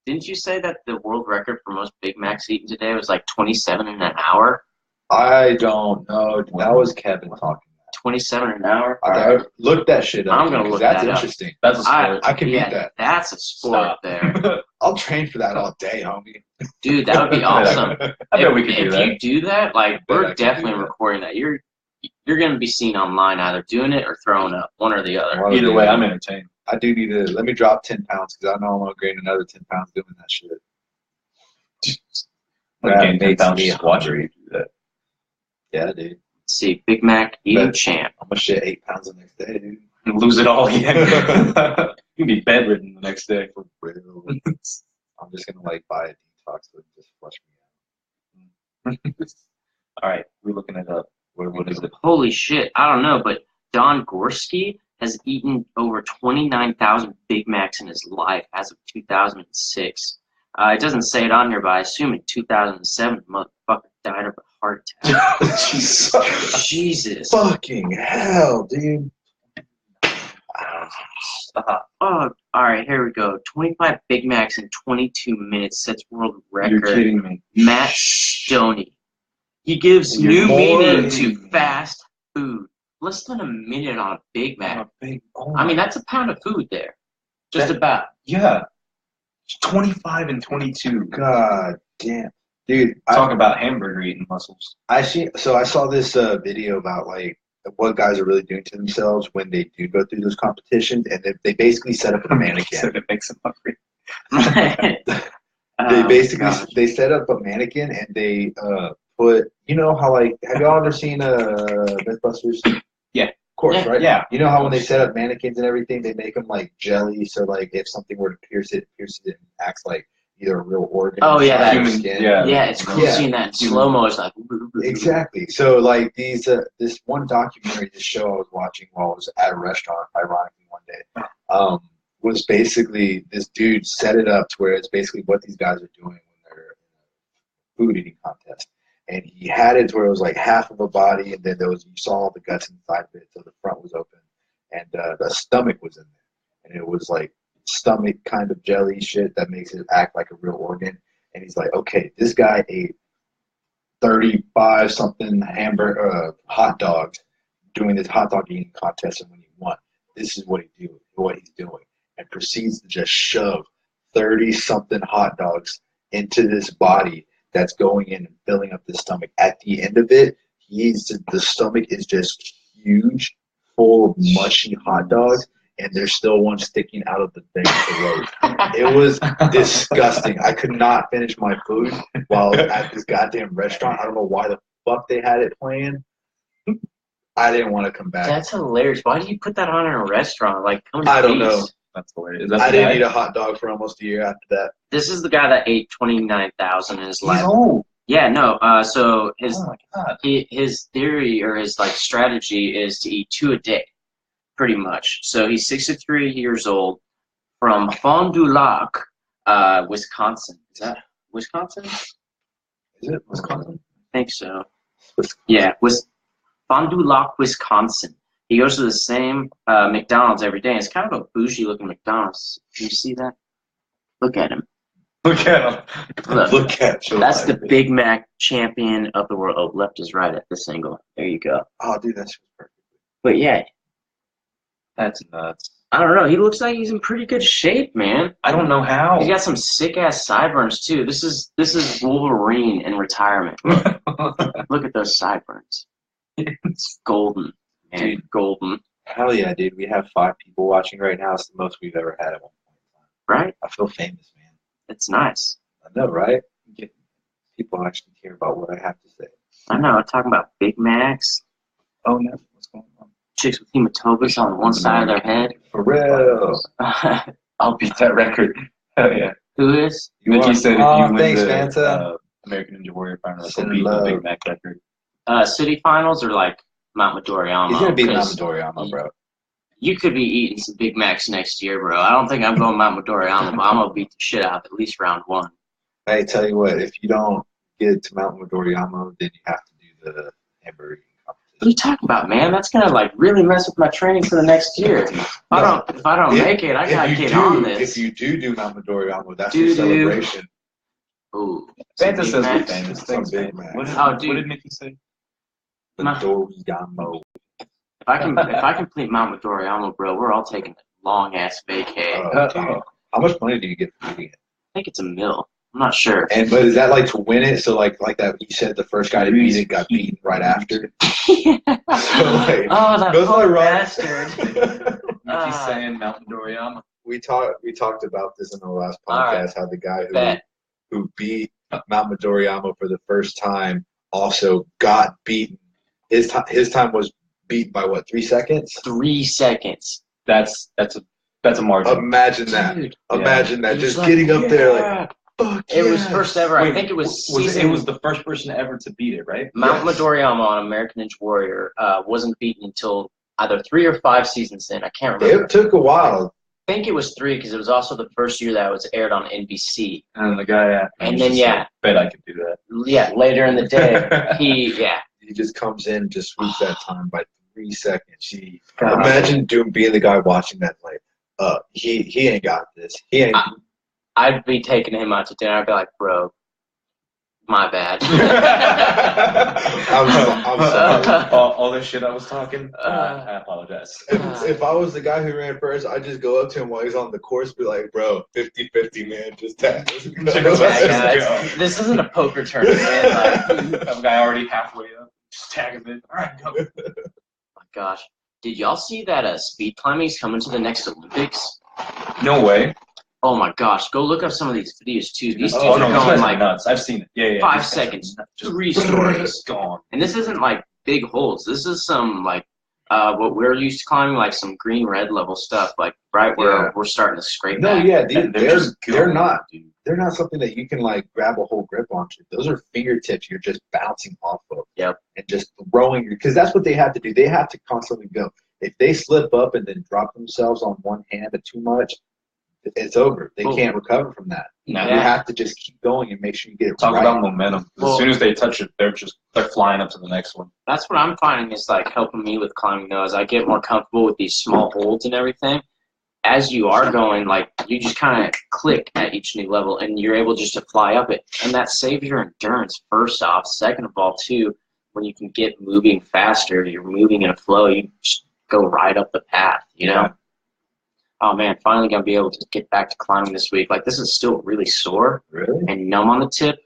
Didn't you say that the world record for most Big Macs eaten today was like 27 in an hour? I don't know. That was Kevin talking. 27 an hour? I look that shit up. I'm gonna because look that's that up. interesting. That's a sport. I can yeah, beat that. That's a sport there. I'll train for that all day, homie. Dude, that would be awesome. I bet we could do If that. you do that, like, bet I we're could do definitely that. recording that. You're going to be seen online either doing it or throwing up, one or the other. Well, Either way, I'm entertained. I do need to let me drop 10 pounds because I know I'm gonna gain another 10 pounds doing that shit. Like, That gain 10 makes pounds me just watching hungry. you do that. Yeah, dude. Let's see, Big Mac eating Bet. champ. I'm gonna shit 8 pounds the next day, dude. And lose it all again. You can be bedridden the next day. For real. I'm just gonna like buy a detox to just flush me out. All right, we're looking it up. What is it? Holy shit, I don't know, but Don Gorski has eaten over 29,000 Big Macs in his life as of 2006. It doesn't say it on here, but I assume in 2007, the motherfucker died of a heart attack. Jesus. Fucking hell, dude. Stop. Oh, all right, here we go. 25 Big Macs in 22 minutes sets world record. You're kidding me. Matt Stoney. He gives You're new more- meaning to fast food. Less than a minute on a Big Mac. I mean, that's a pound of food there. Just That- about. Yeah. 25 and 22. God damn, dude. Talk about hamburger eating muscles. I saw this video about like what guys are really doing to themselves when they do go through those competitions, and they basically set up a mannequin. So it makes them hungry. They basically gosh. they set up a mannequin and they put, you know how like, have y'all ever seen Mythbusters? Yeah. Of course, Yeah. right? Yeah. You know how when they set up mannequins and everything, they make them like jelly, so like if something were to pierce it and acts like either a real organ. Oh, or yeah, that- human Human- skin. yeah. Yeah, it's cool Yeah. seeing that in slow-mo. It's like... Exactly. So like these this one documentary, this show I was watching while I was at a restaurant, ironically one day, was basically this dude set it up to where it's basically what these guys are doing when they're in a food eating contest. And he had it to where it was like half of a body, and then you saw the guts inside of it, so the front was open, and the stomach was in there, and it was like stomach kind of jelly shit that makes it act like a real organ. And he's like, okay, this guy ate 35 something hot dogs doing this hot dog eating contest, and when he won, this is what he's doing, and proceeds to just shove 30 something hot dogs into this body that's going in and filling up the stomach. At the end of it, the stomach is just huge, full of mushy hot dogs, and there's still one sticking out of the thing throat. It was disgusting. I could not finish my food while I was at this goddamn restaurant. I don't know why the fuck they had it playing. I didn't want to come back. That's hilarious. Why do you put that on in a restaurant? Like, come to I don't peace. know. That's hilarious. Is that I the didn't guy? eat a hot dog for almost a year after that. This is the guy that ate 29,000 in his He's life. old. Yeah, no. So his Oh my god. his theory or his like strategy is to eat 2 a day, pretty much. So he's 63 years old, from Fond du Lac, Wisconsin. Is that Wisconsin? Is it Wisconsin? I think so. Yeah, Fond du Lac, Wisconsin. He goes to the same McDonald's every day. It's kind of a bougie looking McDonald's. Do you see that? Look at him. Look at him. Look, at you. that's the Big Mac champion of the world. Oh, left is right at this angle. There you go. Oh, dude, that's perfect. But yeah, That's nuts. I don't know. He looks like he's in pretty good shape, man. I don't know how. He's got some sick ass sideburns too. This is Wolverine in retirement. Look at those sideburns. It's golden, man. Dude. Golden. Hell yeah, dude. We have 5 people watching right now. It's the most we've ever had at one point in time. Right? I feel famous, man. It's nice. I know, right? People actually care about what I have to say. I know. I'm talking about Big Macs, Oh no, what's going on? chicks with hematomas on one side of their head. For real. I'll beat that record. Hell yeah. Who is? Mickey said if you win thanks, the Fanta. American Ninja Warrior final, Send he'll beat the love. Big Mac record. City finals or like Mount Midoriyama? He's gonna beat Mount 'Cause Midoriyama, bro. You could be eating some Big Macs next year, bro. I don't think I'm going Mount Midoriyama, but I'm gonna beat the shit out of at least round 1. Hey, tell you what, if you don't get to Mount Midoriyama, then you have to do the hamburger What are you talking about, man? That's gonna like really mess with my training for the next year. If I don't make it, I gotta get on this. If you do Mount Midoriyama, that's Do-do. your celebration. Ooh. Santa Big says we're Macs? famous. Some Thanks, Big man. Macs. What dude. did Mickey say? Midoriyama. If I complete Mount Midoriyama, bro, we're all taking a long ass vacay. Oh, dude. How much money do you get for beating it? I think it's $1 million. I'm not sure. But is that like to win it? So like that you said the first guy to beat it got beaten right after. like, oh, that goes poor like right- bastard. Mickey's saying Mount Midoriyama. we talked about this in the last All right. podcast. How the guy Bet. who beat Mount Midoriyama for the first time also got beaten. His time was beaten by what, 3 seconds? 3 seconds. That's a margin. Imagine that. Dude. Imagine that. He was Just like, getting up there yeah. like, fuck It was yeah. first ever. I Wait, think it was it season. was the first person ever to beat it, right? Mount Yes. Midoriyama on American Ninja Warrior wasn't beaten until either 3 or 5 seasons in. I can't remember. It took a while. I think it was 3 because it was also the first year that it was aired on NBC. And the guy after And was then, just yeah. like, bet I could do that. Yeah, later in the day, He just comes in, just sweeps that time by 3 seconds. God. Imagine being the guy watching that, like, he ain't got this. He ain't. I'd be taking him out to dinner. I'd be like, bro, my bad. I'm sorry. all this shit I was talking, Uh, I apologize. If I was the guy who ran first, I'd just go up to him while he's on the course, be like, bro, 50-50, man, just tag. Yeah, Let's guys, go. this isn't a poker tournament. Like, Some guy already halfway up, just tag him in. All right, go. my gosh. Did y'all see that speed climbing is coming to the next Olympics? No way. Oh my gosh, go look up some of these videos too. These dudes Oh no, are these going guys are like nuts. I've seen it. Yeah. 5 These guys are seconds, nuts. 3 stories. Gone. And this isn't like big holds. This is some like what we're used to climbing, like some green red level stuff, like right where Yeah. we're starting to scrape No, back. yeah, dude, They're just they're going, not. dude. They're not something that you can like grab a whole grip onto. Those are fingertips you're just bouncing off of. Yep. And just throwing, because that's what they have to do. They have to constantly go. If they slip up and then drop themselves on one hand too much, it's over. They Well, can't recover from that. No. You have to just keep going and make sure you get it Talk right. about momentum. As Well- soon as they touch it, they're flying up to the next one. That's what I'm finding is like helping me with climbing though, as I get more comfortable with these small holds and everything. As you are going, like you just kind of click at each new level and you're able just to fly up it. And that saves your endurance first off. Second of all, too, when you can get moving faster, you're moving in a flow, you just go right up the path, you know? Oh man, finally gonna be able to get back to climbing this week. Like this is still really sore Really? and numb on the tip,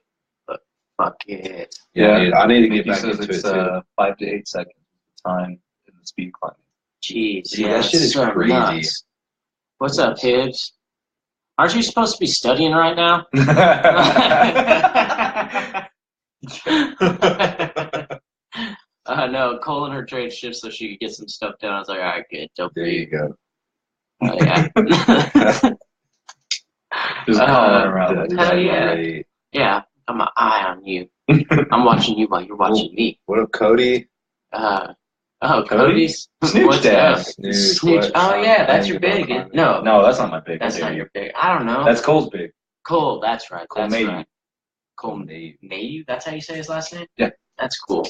but fuck it. Yeah, dude, I need to get Mickey back says into it's it too. 5 to 8 seconds time in the speed climbing. Jeez, Dude, yeah, that shit is so crazy. nuts. What's up, Hibbs? Aren't you supposed to be studying right now? No, Cole and her trade shifts so she could get some stuff done. I was like, all right, good. Dope. There you go. Oh, yeah. Just calling around. That's Hell yeah. great. Yeah, I'm an eye on you. I'm watching you while you're watching me. What up, Cody? Cody's? Snooch What's Dad. up? Snooch, what? Oh, yeah, that's your Playing big. about No, No, that's not my big. that's not your big. I don't know. That's Cole's big. Cole, that's right. Cole That's Mayhew. right. Cole Mayhew? That's how you say his last name? Yeah. That's cool.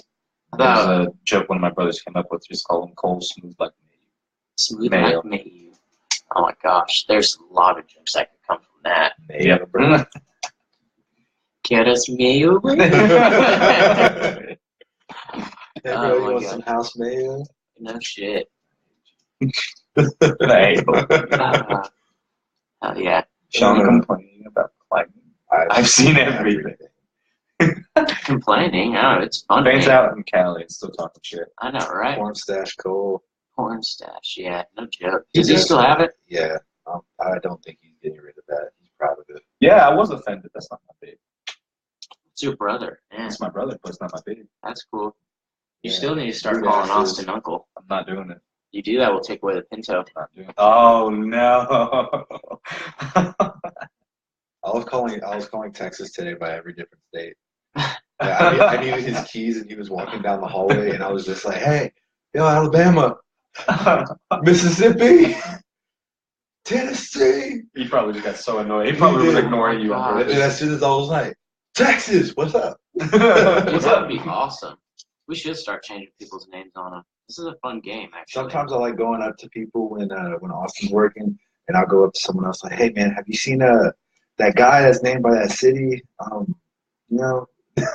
There's a joke one of my brothers came up with, just call him Cole Smooth like me. Smooth Mayo. like Mayhew. Oh my gosh, there's a lot of jokes that could come from Nah. Yeah, bro. ¿Quieres mayo? Hey, bro, Oh you my want God. some house mayo? No shit. Hey, Hell yeah. Sean complaining about climate. I've seen everything. Complaining? Oh, it's fun. Fans man. out in Cali and still talking shit. I know, right? Corn stash Cole. Porn stash. Yeah, no joke. He Does he does. still have it? Yeah. I don't think he's getting rid of that. He's proud of it. Yeah, I was offended. That's not my babe. It's your brother. Yeah, It's my brother, but it's not my babe. that's cool. You Yeah. still need to start Dude, calling asses. Austin Uncle. I'm not doing it. You do that, we'll take away the Pinto. I'm not doing it. Oh no. I was calling Texas today by every different state. I needed his keys, and he was walking down the hallway, and I was just like, "Hey, yo, Alabama, Mississippi, Tennessee." He probably just got so annoyed. He probably was did. ignoring you on And then as soon as I was like, "Texas, what's up?" Dude, purpose. that would be awesome. We should start changing people's names on them. This is a fun game, actually. Sometimes I like going up to people when Austin's working, and I'll go up to someone else like, "Hey, man, have you seen that guy that's named by that city? You know,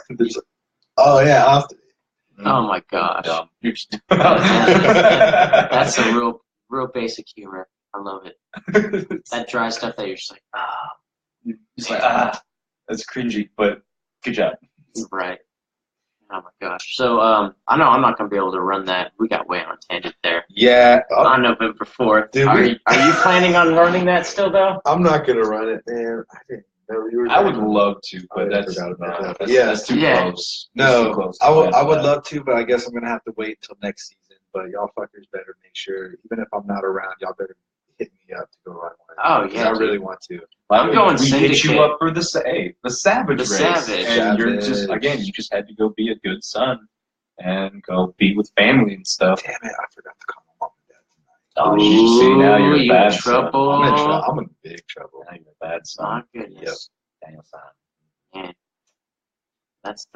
there's, oh yeah, Austin." Oh my gosh. Dumb. You're just- That's a real basic humor. I love it. That dry stuff that you're just like, It's like, that's cringy, but good job. right. Oh my gosh. So I know I'm not gonna be able to run that. We got way on a tangent there. Yeah, On November 4th. Dude, Are you planning on running that still though? I'm not gonna run it, man. I didn't know you were. I would love to, I but that's, forgot about that. that's, Yeah. that's too Yeah. close. That's too No, close. I would Yeah. love to, but I guess I'm gonna have to wait until next season. But y'all fuckers better make sure, even if I'm not around, y'all better hit me up to go run one. Oh, 'Cause yeah, I dude. really want to. I'm going we hit Syndicate. you up for the Savage The race, Savage. and you're just Savage. again, you just had to go be a good son and go be with family and stuff. Damn it, I forgot to call my mom and dad tonight. Oh, you see now you're a Ooh, bad in son. trouble. I'm in big trouble. Now you're a bad son. My goodness. Daniel son. Man. That's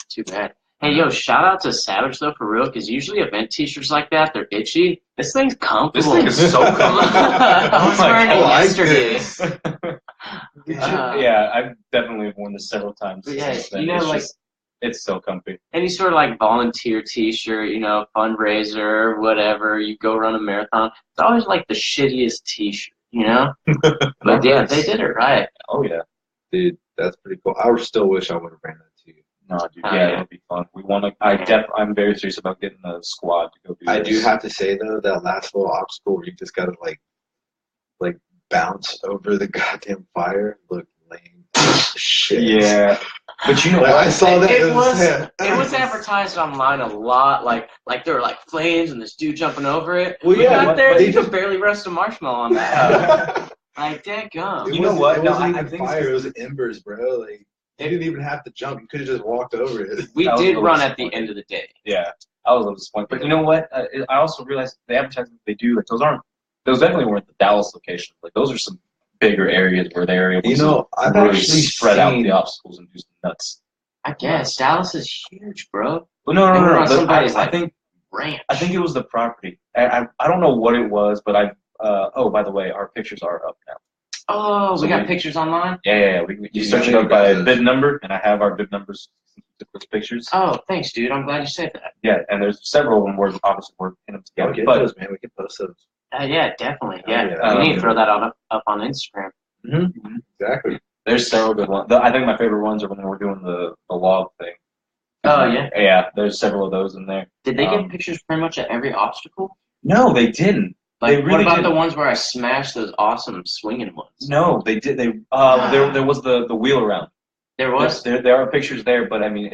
too bad. Hey, yo, shout out to Savage though, for real, because usually event t-shirts like that, they're itchy. This thing's comfortable. This thing is so comfortable. I was I'm like, wearing it I like yesterday. this. Yeah, I've definitely worn this several times. Yeah, since then. you know, It's like- just- it's so comfy. Any sort of like volunteer t-shirt, you know, fundraiser, whatever, you go run a marathon. It's always like the shittiest t-shirt, you know? But yeah, they did it right. Oh yeah. Dude, that's pretty cool. I still wish I would have ran that too. No, dude. Oh, Yeah, yeah. it'll be fun. We want to. I'm very serious about getting the squad to go do. I this. do have to say though, that last little obstacle where you just gotta like bounce over the goddamn fire looked lame as shit. Yeah, but you know Like, what? I saw that. It and was yeah. it was advertised online a lot, like there were like flames and this dude jumping over it. Well, We yeah, got there, but you they could just- barely roast a marshmallow on that. Like, It dadgum. You know wasn't- what? It No, wasn't I even think it's fire. It was embers, bro. Like you didn't even have to jump. You could have just walked over it. We I was a did little run at the disappointed. end of the day. Yeah, I was a little disappointed. But you know what? I also realized the advertisements they do, like those definitely weren't the Dallas locations. Like those are some bigger areas where they're able You to know, I've really actually spread out seen- the obstacles and do some nuts. I guess Dallas is huge, bro. Well, no, They were on But somebody's, I think Ranch. it was the property. I don't know what it was, but oh, by the way, our pictures are up now. Oh, So we got we- pictures online. Yeah. You You search it know up by you guys- bid number, and I have our bid numbers. Those pictures. Oh, thanks, dude. I'm glad you said that. Yeah, and there's several of them where obviously we're in them Yeah, together. get But those, man. We can post those. Yeah, definitely. Oh, Yeah, yeah. we need to throw that up on Instagram. Exactly. there's several good ones. I think my favorite ones are when we're doing the log thing. Oh yeah. Yeah, there's several of those in there. Did they Um, get pictures pretty much at every obstacle? No, they didn't. Like, they what really about didn't. the ones where I smashed those awesome swinging ones? No, they did. There was the wheel around. There was. There are pictures there, but I mean,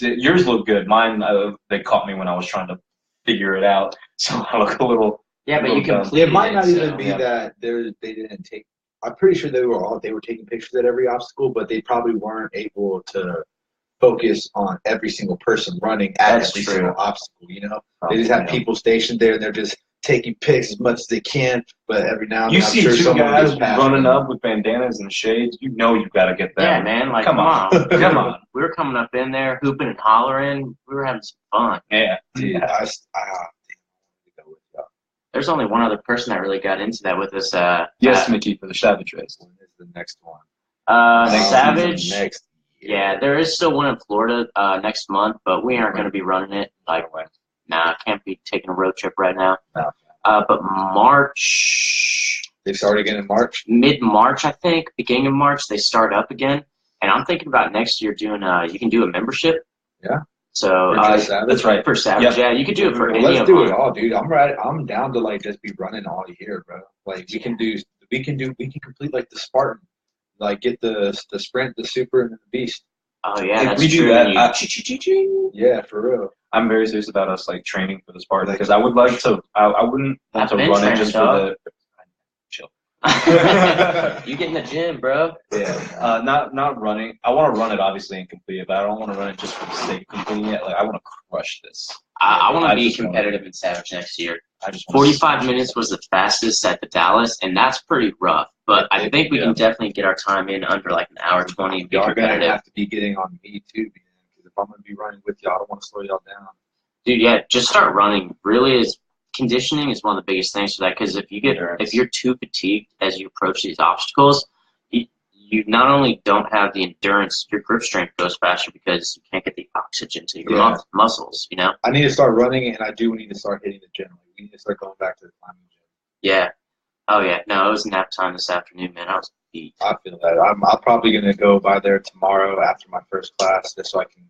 yours look good. Mine, they caught me when I was trying to figure it out, so I look a little. Yeah, but you Well, completed It might not so- even be yeah. that they didn't take. I'm pretty sure they were taking pictures at every obstacle, but they probably weren't able to focus on every single person running at That's every true. single obstacle. You know, they just have people stationed there and they're just taking pics as much as they can. But every now and You then, I'm see sure two someone guys gets past running them. up with bandanas and shades. You know you got to get them. Yeah, man. Like, Come come on. on. Come on. We were coming up in there, hooping and hollering. We were having some fun. Yeah. Dude, Yeah. I need to go with y'all. there's only one other person that really got into that with us. Yes, Mickey, for the Savage race. When is the next one? Next Savage. season, next year. Yeah, there is still one in Florida next month, but we aren't going to be running it. Like, nah, can't be taking a road trip right now. No. But March, They start again in March. mid-March, I think, beginning of March, they start up again. And I'm thinking about next year doing. You can do a membership. Yeah. So For Savage? That's right. for Savage, yeah, you could do it for any Let's of do them. it all, dude. I'm ready. I'm down to like just be running all year, bro. Like we can complete like the Spartan, like get the sprint, the super, and then the beast. Oh yeah, If that's we do true. that, Yeah, for real. I'm very serious about us like training for the Spartan because I would like to. I wouldn't want to I've been run it training, just dog. for the. Chill. You get in the gym, bro. Yeah. Not running. I want to run it obviously and complete it, but I don't want to run it just for the sake of completing it. Like I want to crush this. I want to be just wanna- competitive in Savage next year. I just wanna 45 minutes was the fastest at the Dallas, and that's pretty rough. But I think we can definitely get our time in under like an hour 20 and be Y'all are gonna competitive. have to be getting on me too, man. Because if I'm gonna be running with y'all, I don't want to slow y'all down. Dude, yeah, just start running. Really, is conditioning is one of the biggest things for that. Because if you're too fatigued as you approach these obstacles, you not only don't have the endurance, your grip strength goes faster because you can't get the oxygen to your muscles. You know. I need to start running, and I do need to start hitting the gym. Like, we need to start going back to the climbing gym. Yeah. Oh yeah. No, it was nap time this afternoon, man. I was beat. I feel that. I'm probably gonna go by there tomorrow after my first class, just so I can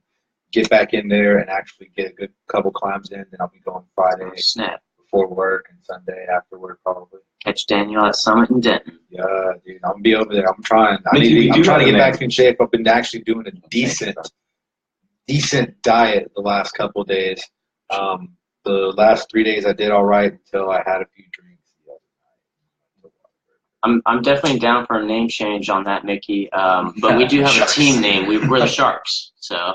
get back in there and actually get a good couple climbs in. Then I'll be going Friday Snap. before work and Sunday after work probably. Catch Daniel at Summit in Denton. Yeah, dude, I'm gonna be over there. I'm trying. Mickey, I'm trying to get man. back in shape. I've been actually doing a decent diet the last couple of days. The last 3 days I did all right until I had a few drinks the other night. I'm definitely down for a name change on that, Mickey. But we do have a team name. We're the Sharks. So,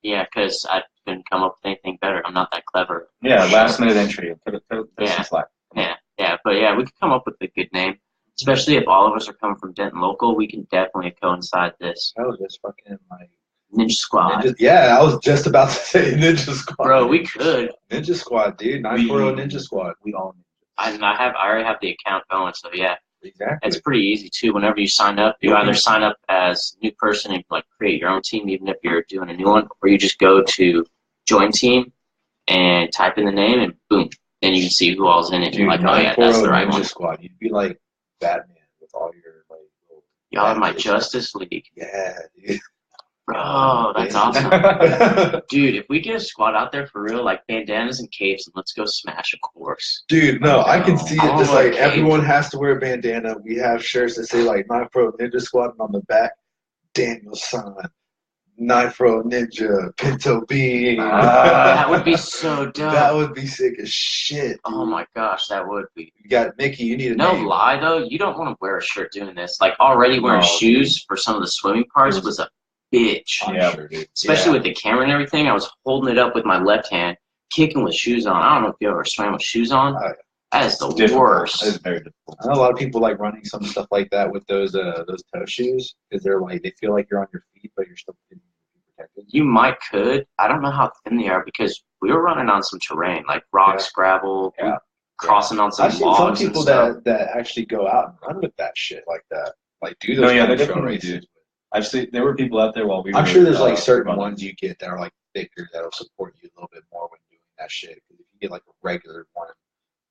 yeah, because I couldn't come up with anything better. I'm not that clever. Yeah, last minute entry. Put Yeah. some slack. Yeah. But yeah, we could come up with a good name. Especially if all of us are coming from Denton local, we can definitely coincide this. I was just fucking like Ninja Squad. yeah, I was just about to say Ninja Squad. Bro, we could. Ninja Squad, dude. 940 Ninja Squad. We all I already have the account going, so yeah. Exactly. It's pretty easy too. Whenever you sign up, you either sign up as a new person and like create your own team, even if you're doing a new one, or you just go to join team and type in the name and boom, then you can see who all's in it. Dude, You're like, oh yeah, that's the right Ninja one. Squad. You'd be like Batman with all your like. Little Y'all are my Justice League, Yeah, dude. bro. That's awesome, dude. If we get a squad out there for real, like bandanas and capes, and let's go smash a course. Dude, no, I can see it. Oh, Just like okay. everyone has to wear a bandana. We have shirts that say like 9 Pro Ninja Squad, and on the back, Daniel San, 9 Pro Ninja, Pinto Bean. That would be so dope. That would be sick as shit. Dude. Oh my gosh, that would be. You got Mickey. You need a No name. lie though, you don't want to wear a shirt doing this. Like already wearing No, shoes for some of the swimming parts was a bitch. I'm Yeah. sure, dude. Especially with the camera and everything. I was holding it up with my left hand, kicking with shoes on. I don't know if you ever swam with shoes on. Oh, yeah. That is the difficult. worst. It's very difficult. I know a lot of people like running some stuff like that with those toe shoes because they're like they feel like you're on your feet, but you're still protected. You might could. I don't know how thin they are because we were running on some terrain, like rocks, gravel, Yeah. crossing on some I've seen logs some and people stuff. that actually go out and run with that shit like that. Like do those No, yeah, kind they of trail definitely races. do. I've seen there were people out there while we were. I'm sure there's like certain running. ones you get that are like thicker that'll support you a little bit more when doing that shit. Because if you get like a regular one,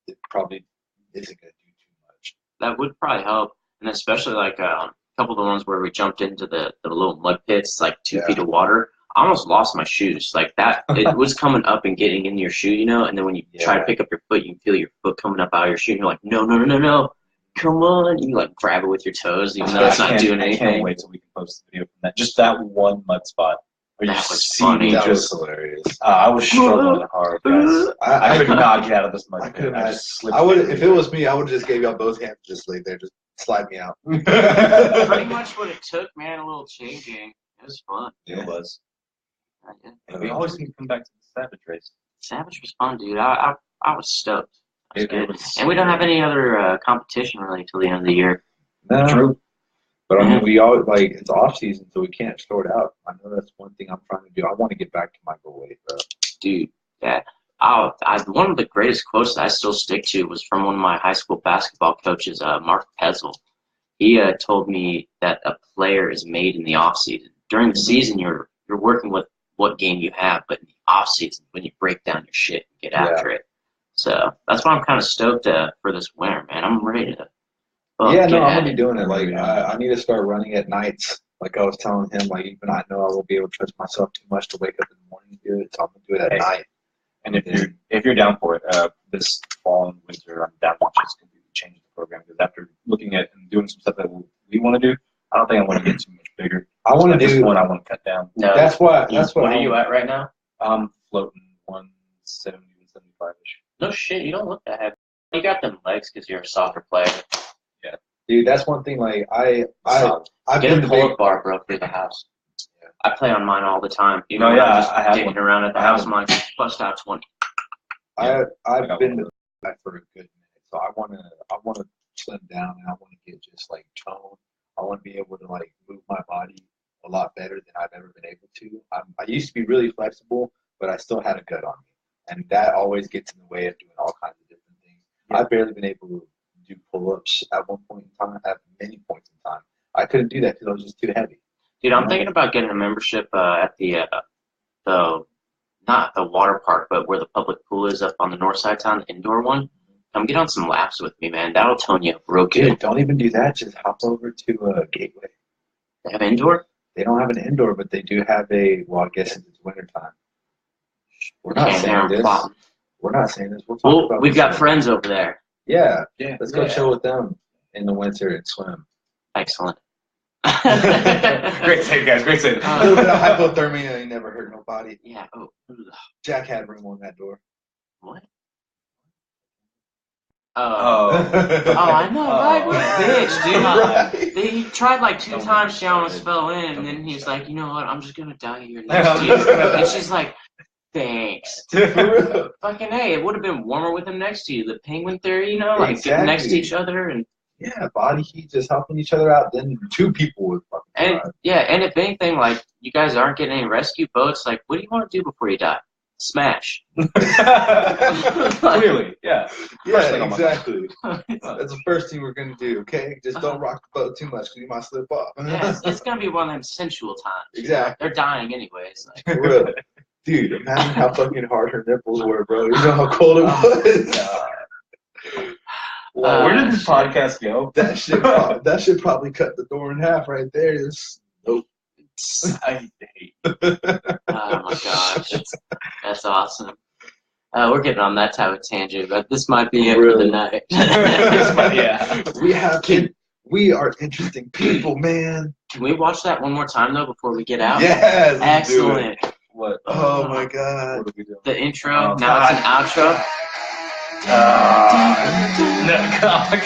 it probably isn't gonna do too much. That would probably help, and especially like a couple of the ones where we jumped into the little mud pits, like 2 feet of water. I almost lost my shoes. Like that, it was coming up and getting in your shoe, you know. And then when you try to pick up your foot, you can feel your foot coming up out of your shoe. And you're like, no, come on! You like grab it with your toes, even though it's not doing I anything. can't wait till we can post the video from that. Just that one mud spot where you That was see funny. me That was just. hilarious. I was struggling hard, guys. I could not get out of this mud. I pit. could I imagine. just slipped. I would in. if it was me. I would have just gave y'all both hands, and just laid there, just slide me out. Pretty much what it took, man. A little changing. It was fun. It was. Yeah. And we always need to come back to the Savage race. Savage was fun, dude. I was stoked. It was It good. was- And we don't have any other competition really until the end of the year. No, True. but I mean, we all like it's off season, so we can't short out. I know that's one thing I'm trying to do. I want to get back to my goal weight, bro. Dude, yeah. One of the greatest quotes that I still stick to was from one of my high school basketball coaches, Mark Pezel. He told me that a player is made in the off season. During the season, you're working with what game you have, but in the off season, when you break down your shit and get after it. So that's why I'm kind of stoked for this winter, man. I'm ready to. I'm gonna be doing it. Like I need to start running at nights. Like I was telling him, like even I know I won't be able to trust myself too much to wake up in the morning and do it, so I'm gonna do it at night. And if you're down for it, this fall and winter, I'm down to just completely change the program because after looking at and doing some stuff that we want to do, I don't think I want to get too much bigger. I want to do do one. I want to cut down. No, That's what. What are you at right now? I'm floating 170 to 75ish. No shit, you don't look that heavy. You got them legs because you're a soccer player. Yeah, dude, that's one thing. Like I've get been a pull-up bar, bro, through the house. Yeah. I play on mine all the time. You know, I have getting one. around at the house. I'm like, bust out 20. I've been to that for a good minute, so I wanna slim down and I want to get just like tone. I want to be able to like move my body a lot better than I've ever been able to. I used to be really flexible, but I still had a gut on me, and that always gets in the way of doing all kinds of different things. Yeah. I've barely been able to do pull-ups at one point in time. At many points in time, I couldn't do that because I was just too heavy. Dude, I'm thinking about getting a membership at the not the water park, but where the public pool is up on the north side of town, the indoor one. Come get on some laps with me, man. That'll tone you up real good. Dude, don't even do that. Just hop over to Gateway. They have indoor? They don't have an indoor, but they do have a, well, I guess it's wintertime. We're not saying this. We're not saying this. We've got friends over there. Yeah. Let's go chill with them in the winter and swim. Excellent. Great save, guys. Great save. A little bit of hypothermia ain't never hurt nobody. Yeah. Oh. Jack had room on that door. What? Oh, I know, right? What a bitch, dude. Right. He tried like 2 times, she almost fell in, and then he's like, you know what, I'm just gonna die here next to you. And she's like, thanks. Fucking A, it would have been warmer with him next to you. The penguin theory, you know, like exactly. Next to each other. And yeah, body heat, just helping each other out. Then 2 people would fucking die. Yeah, and if anything, like, you guys aren't getting any rescue boats, like, what do you want to do before you die? Smash. Clearly, yeah. Yeah, exactly. That's the first thing we're going to do, okay? Just don't rock the boat too much because you might slip off. Yeah, it's going to be one of them sensual times. Exactly. They're dying anyways. Like. For real. Dude, imagine how fucking hard her nipples were, bro. You know how cold it was? Where did this podcast go? That should probably cut the door in half right there. Nope. I hate. Oh my gosh, that's awesome. We're getting on that type of tangent, but this might be it for the night. We are interesting people, man. Can we watch that one more time though before we get out? Yes. Excellent. What? Oh my god. What are we doing? The intro. Now it's an outro. No, God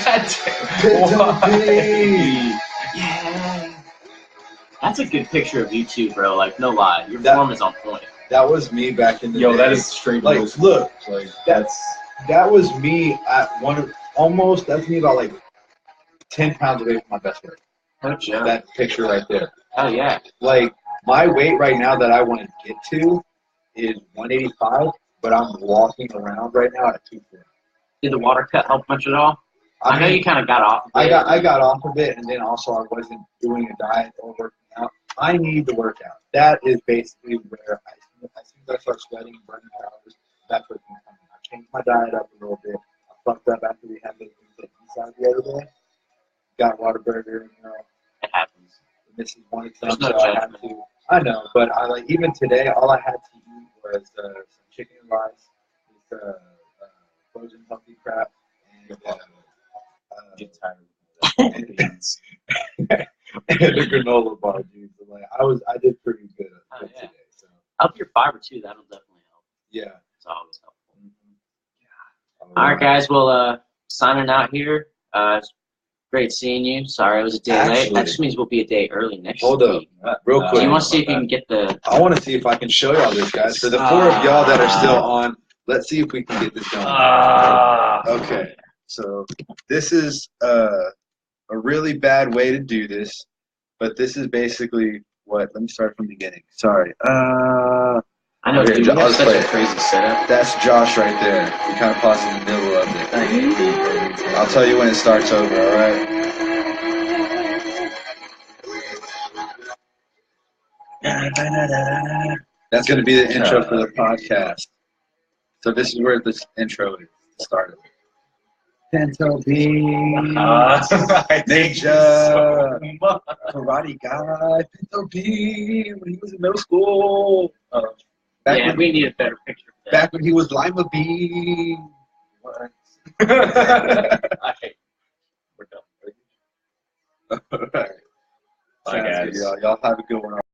damn. Yeah. That's a good picture of you too, bro. Like, no lie. Your form is on point. That was me back in the day. Yo, that is straight. Like, look. Like, that was me at that's me about like 10 pounds away from my best weight. Oh, joke. That picture right there. Oh, yeah. Like, my weight right now that I want to get to is 185, but I'm walking around right now at 240. Did the water cut help much at all? I know you kind of got off of it. I got off of it, and then also I wasn't doing a diet or working out. I need the workout. That is basically where as soon as I start sweating and burning calories, that's what's going to come in. I changed my diet up a little bit. I fucked up after we had the inside the other day. Got Whataburger, you know. It happens. The missus wanted some, so I had to. I know, but even today, all I had to eat was some chicken and rice, with frozen healthy crap, and get tired of that. and the granola bar, dude. So like, I did pretty good today. So. Up your fiber too. That'll definitely help. Yeah, it's always helpful. Mm-hmm. All right, guys. Well, signing out here. It's great seeing you. Sorry, it was a day late. That just means we'll be a day early next week. Hold up, real quick. Do you want to see if you can get the? I want to see if I can show y'all this, guys. For the 4 of y'all that are still on, let's see if we can get this going. Okay. So this is a really bad way to do this, but this is basically what. Let me start from the beginning. Sorry. I know, Okay, dude. You I'll have just such play a it. crazy setup. That's Josh right there. He kind of pauses in the middle of it. I'll tell you when it starts over, all right? That's going to be the intro for the podcast. So this is where this intro is started. Pinto Bean, Ninja, Karate Guy, Pinto Bean, when he was in middle school. Yeah, we need a better picture of that. Back when he was Lima Bean. We're done. All right. Bye, Sounds guys. good, y'all. Y'all have a good one.